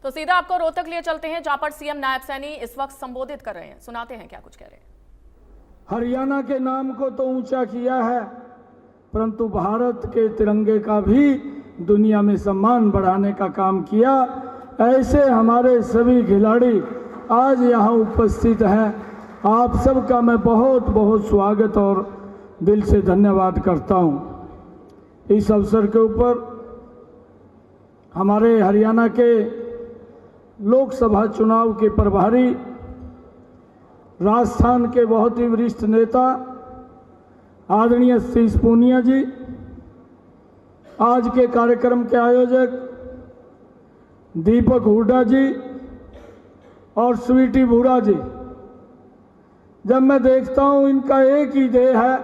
तो सीधा आपको रोहतक लिए चलते हैं, जहां पर सीएम नायब सैनी इस वक्त संबोधित कर रहे हैं। सुनाते हैं क्या कुछ कह रहे हैं। हरियाणा के नाम को तो ऊंचा किया है, परंतु भारत के तिरंगे का भी दुनिया में सम्मान बढ़ाने का काम किया। ऐसे हमारे सभी खिलाड़ी आज यहाँ उपस्थित हैं। आप सबका मैं बहुत बहुत स्वागत और दिल से धन्यवाद करता हूँ। इस अवसर के ऊपर हमारे हरियाणा के लोकसभा चुनाव के प्रभारी, राजस्थान के बहुत ही वरिष्ठ नेता आदरणीय सतीश पूनिया जी, आज के कार्यक्रम के आयोजक दीपक हुड्डा जी और स्वीटी भूरा जी, जब मैं देखता हूं इनका एक ही ध्येय है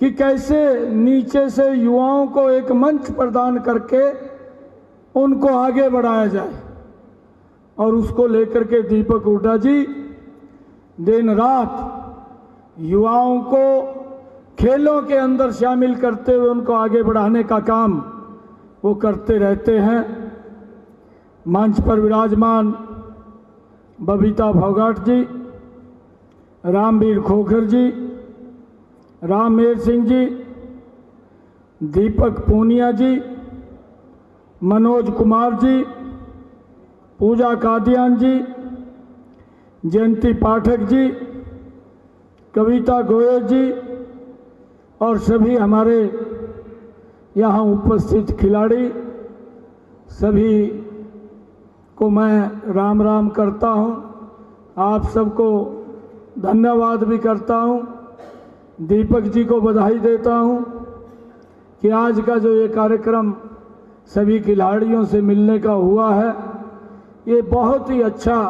कि कैसे नीचे से युवाओं को एक मंच प्रदान करके उनको आगे बढ़ाया जाए, और उसको लेकर के दीपक हुड्डा जी दिन रात युवाओं को खेलों के अंदर शामिल करते हुए उनको आगे बढ़ाने का काम वो करते रहते हैं। मंच पर विराजमान बबीता फोगाट जी, रामवीर खोखर जी, रामवीर सिंह जी, दीपक पूनिया जी, मनोज कुमार जी, पूजा कादियान जी, जयंती पाठक जी, कविता गोयल जी और सभी हमारे यहाँ उपस्थित खिलाड़ी, सभी को मैं राम राम करता हूँ। आप सबको धन्यवाद भी करता हूँ। दीपक जी को बधाई देता हूँ कि आज का जो ये कार्यक्रम सभी खिलाड़ियों से मिलने का हुआ है, ये बहुत ही अच्छा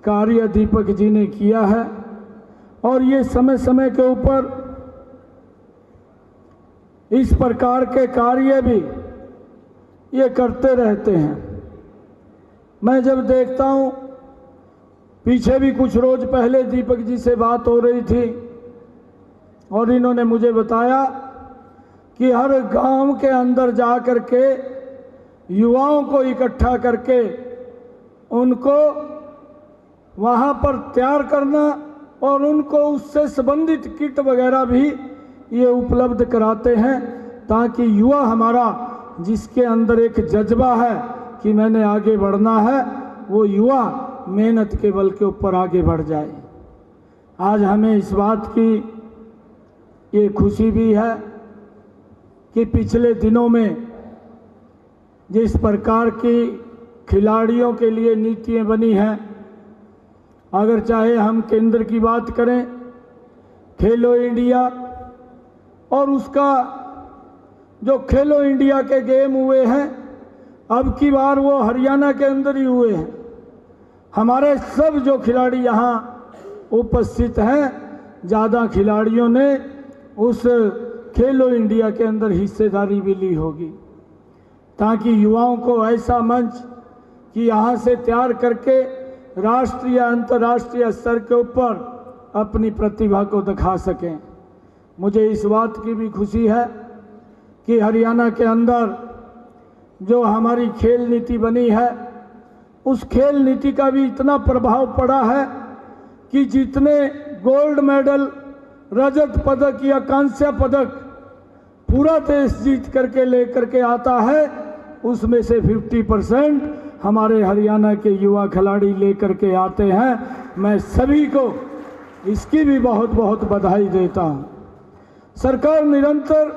कार्य दीपक जी ने किया है, और ये समय समय के ऊपर इस प्रकार के कार्य भी ये करते रहते हैं। मैं जब देखता हूँ, पीछे भी कुछ रोज पहले दीपक जी से बात हो रही थी और इन्होंने मुझे बताया कि हर गांव के अंदर जा कर के युवाओं को इकट्ठा करके उनको वहाँ पर तैयार करना और उनको उससे संबंधित किट वगैरह भी ये उपलब्ध कराते हैं, ताकि युवा हमारा जिसके अंदर एक जज्बा है कि मैंने आगे बढ़ना है, वो युवा मेहनत के बल के ऊपर आगे बढ़ जाए। आज हमें इस बात की ये खुशी भी है कि पिछले दिनों में जिस प्रकार की खिलाड़ियों के लिए नीतियाँ बनी हैं, अगर चाहे हम केंद्र की बात करें, खेलो इंडिया, और उसका जो खेलो इंडिया के गेम हुए हैं, अब की बार वो हरियाणा के अंदर ही हुए हैं। हमारे सब जो खिलाड़ी यहाँ उपस्थित हैं, ज़्यादा खिलाड़ियों ने उस खेलो इंडिया के अंदर हिस्सेदारी भी ली होगी, ताकि युवाओं को ऐसा मंच कि यहाँ से तैयार करके राष्ट्रीय अंतर्राष्ट्रीय स्तर के ऊपर अपनी प्रतिभा को दिखा सकें। मुझे इस बात की भी खुशी है कि हरियाणा के अंदर जो हमारी खेल नीति बनी है, उस खेल नीति का भी इतना प्रभाव पड़ा है कि जितने गोल्ड मेडल, रजत पदक या कांस्य पदक पूरा देश जीत करके लेकर के आता है, उसमें से 50% हमारे हरियाणा के युवा खिलाड़ी लेकर के आते हैं। मैं सभी को इसकी भी बहुत बहुत बधाई देता हूं। सरकार निरंतर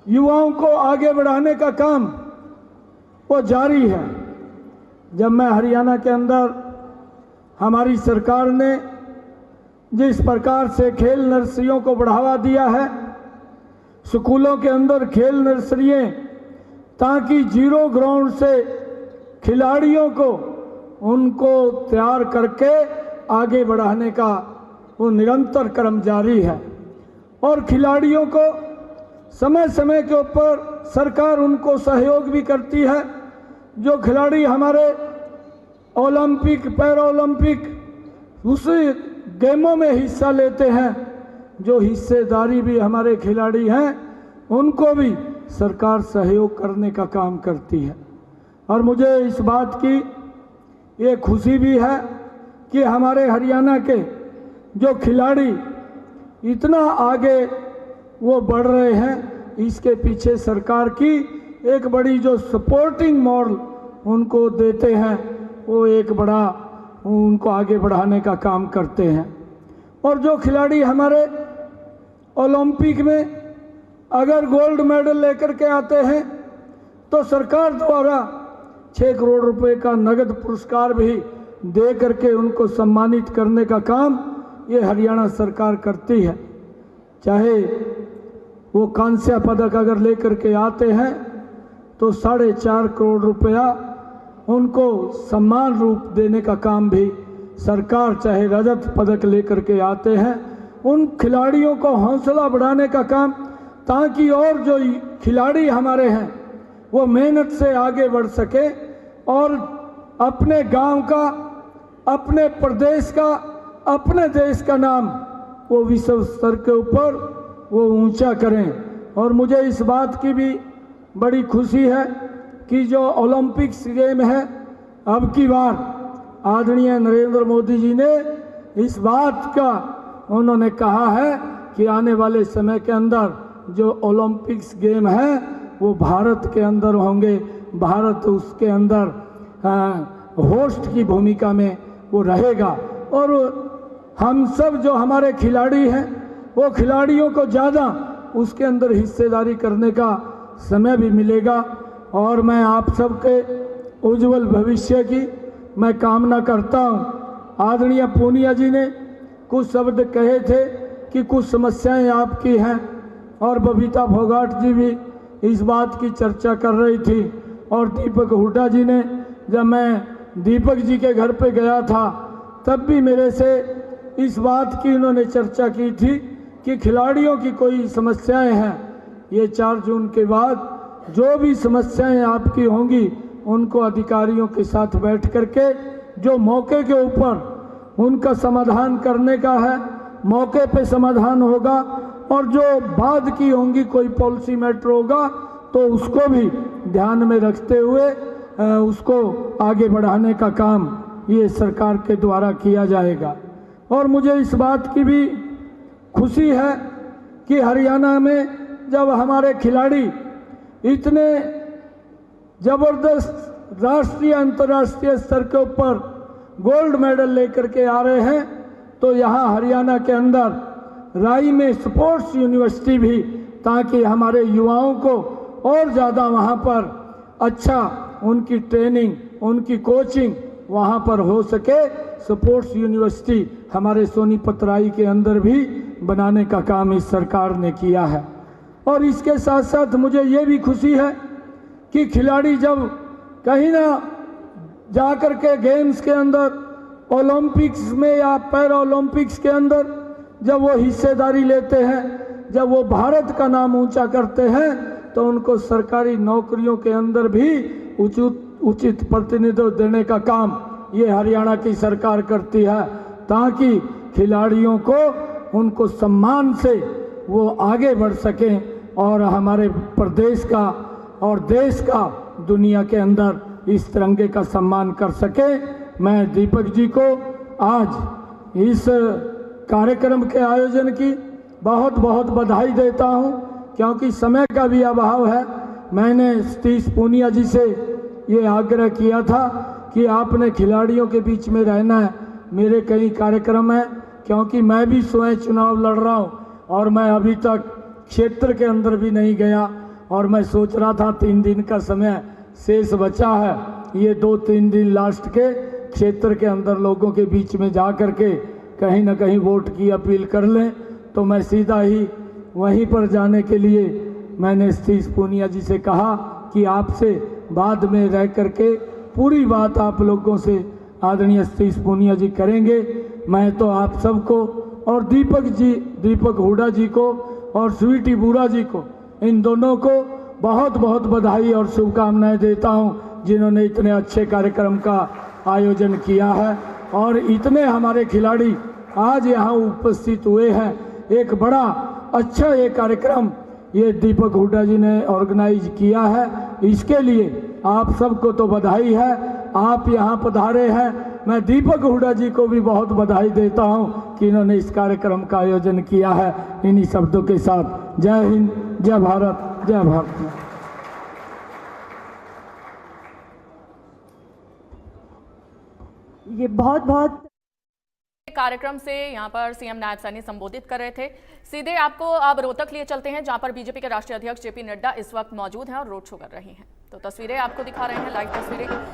युवाओं को आगे बढ़ाने का काम वो जारी है। जब मैं हरियाणा के अंदर हमारी सरकार ने जिस प्रकार से खेल नर्सरियों को बढ़ावा दिया है, स्कूलों के अंदर खेल नर्सरियाँ, ताकि जीरो ग्राउंड से खिलाड़ियों को उनको तैयार करके आगे बढ़ाने का वो निरंतर क्रम जारी है, और खिलाड़ियों को समय समय के ऊपर सरकार उनको सहयोग भी करती है। जो खिलाड़ी हमारे ओलंपिक, पैरा ओलंपिक उस गेमों में हिस्सा लेते हैं, जो हिस्सेदारी भी हमारे खिलाड़ी हैं, उनको भी सरकार सहयोग करने का काम करती है। और मुझे इस बात की ये खुशी भी है कि हमारे हरियाणा के जो खिलाड़ी इतना आगे वो बढ़ रहे हैं, इसके पीछे सरकार की एक बड़ी जो सपोर्टिंग मॉडल उनको देते हैं, वो एक बड़ा उनको आगे बढ़ाने का काम करते हैं। और जो खिलाड़ी हमारे ओलंपिक में अगर गोल्ड मेडल लेकर के आते हैं तो सरकार द्वारा 6 करोड़ रुपए का नगद पुरस्कार भी दे करके उनको सम्मानित करने का काम ये हरियाणा सरकार करती है। चाहे वो कांस्य पदक अगर लेकर के आते हैं तो 4.5 करोड़ रुपया उनको सम्मान रूप देने का काम भी सरकार, चाहे रजत पदक लेकर के आते हैं उन खिलाड़ियों को हौसला बढ़ाने का काम, ताकि और जो खिलाड़ी हमारे हैं वो मेहनत से आगे बढ़ सके और अपने गांव का, अपने प्रदेश का, अपने देश का नाम वो विश्व स्तर के ऊपर वो ऊंचा करें। और मुझे इस बात की भी बड़ी खुशी है कि जो ओलंपिक्स गेम है, अब की बार आदरणीय नरेंद्र मोदी जी ने इस बात का उन्होंने कहा है कि आने वाले समय के अंदर जो ओलंपिक्स गेम है वो भारत के अंदर होंगे, भारत उसके अंदर होस्ट की भूमिका में वो रहेगा। और हम सब जो हमारे खिलाड़ी हैं वो खिलाड़ियों को ज़्यादा उसके अंदर हिस्सेदारी करने का समय भी मिलेगा। और मैं आप सबके उज्जवल भविष्य की मैं कामना करता हूँ। आदरणीय पूनिया जी ने कुछ शब्द कहे थे कि कुछ समस्याएं आपकी हैं, और बबीता फोगाट जी भी इस बात की चर्चा कर रही थी, और दीपक हुड्डा जी ने, जब मैं दीपक जी के घर पे गया था तब भी मेरे से इस बात की उन्होंने चर्चा की थी कि खिलाड़ियों की कोई समस्याएं हैं, ये 4 जून के बाद जो भी समस्याएं आपकी होंगी उनको अधिकारियों के साथ बैठ करके जो मौके के ऊपर उनका समाधान करने का है, मौके पे समाधान होगा। और जो बाद की होंगी कोई पॉलिसी मैटर होगा तो उसको भी ध्यान में रखते हुए उसको आगे बढ़ाने का काम ये सरकार के द्वारा किया जाएगा। और मुझे इस बात की भी खुशी है कि हरियाणा में जब हमारे खिलाड़ी इतने जबरदस्त राष्ट्रीय अंतर्राष्ट्रीय स्तर के ऊपर गोल्ड मेडल लेकर के आ रहे हैं, तो यहाँ हरियाणा के अंदर राई में स्पोर्ट्स यूनिवर्सिटी भी, ताकि हमारे युवाओं को और ज़्यादा वहाँ पर अच्छा उनकी ट्रेनिंग, उनकी कोचिंग वहाँ पर हो सके। स्पोर्ट्स यूनिवर्सिटी हमारे सोनीपत राई के अंदर भी बनाने का काम इस सरकार ने किया है। और इसके साथ साथ मुझे ये भी खुशी है कि खिलाड़ी जब कहीं ना जा कर के गेम्स के अंदर, ओलंपिक्स में या पैरा ओलंपिक्स के अंदर जब वो हिस्सेदारी लेते हैं, जब वो भारत का नाम ऊंचा करते हैं, तो उनको सरकारी नौकरियों के अंदर भी उचित प्रतिनिधित्व देने का काम ये हरियाणा की सरकार करती है, ताकि खिलाड़ियों को उनको सम्मान से वो आगे बढ़ सकें और हमारे प्रदेश का और देश का दुनिया के अंदर इस तिरंगे का सम्मान कर सके। मैं दीपक जी को आज इस कार्यक्रम के आयोजन की बहुत बहुत बधाई देता हूं, क्योंकि समय का भी अभाव है। मैंने सतीश पूनिया जी से ये आग्रह किया था कि आपने खिलाड़ियों के बीच में रहना है। मेरे कई कार्यक्रम हैं, क्योंकि मैं भी स्वयं चुनाव लड़ रहा हूं और मैं अभी तक क्षेत्र के अंदर भी नहीं गया, और मैं सोच रहा था 3 दिन का समय शेष बचा है, ये 2-3 दिन लास्ट के क्षेत्र के अंदर लोगों के बीच में जा कर के कहीं ना कहीं वोट की अपील कर लें। तो मैं सीधा ही वहीं पर जाने के लिए मैंने सतीश पूनिया जी से कहा कि आपसे बाद में रह करके पूरी बात आप लोगों से आदरणीय सतीश पूनिया जी करेंगे। मैं तो आप सबको और दीपक हुड्डा जी को और स्वीटी बुरा जी को, इन दोनों को बहुत बहुत बधाई और शुभकामनाएं देता हूं, जिन्होंने इतने अच्छे कार्यक्रम का आयोजन किया है और इतने हमारे खिलाड़ी आज यहाँ उपस्थित हुए हैं। एक बड़ा अच्छा ये कार्यक्रम ये दीपक हुड्डा जी ने ऑर्गेनाइज किया है। इसके लिए आप सबको तो बधाई है, आप यहाँ पधारे हैं। मैं दीपक हुड्डा जी को भी बहुत बधाई देता हूँ कि इन्होंने इस कार्यक्रम का आयोजन किया है। इन्हीं शब्दों के साथ जय हिंद, जय भारत, जय भारत। ये बहुत बहुत कार्यक्रम से यहाँ पर सीएम नायब सैनी संबोधित कर रहे थे। सीधे आपको अब रोहतक लिए चलते हैं, जहाँ पर बीजेपी के राष्ट्रीय अध्यक्ष जेपी नड्डा इस वक्त मौजूद हैं और रोड शो कर रही हैं। तो तस्वीरें आपको दिखा रहे हैं, लाइव तस्वीरें।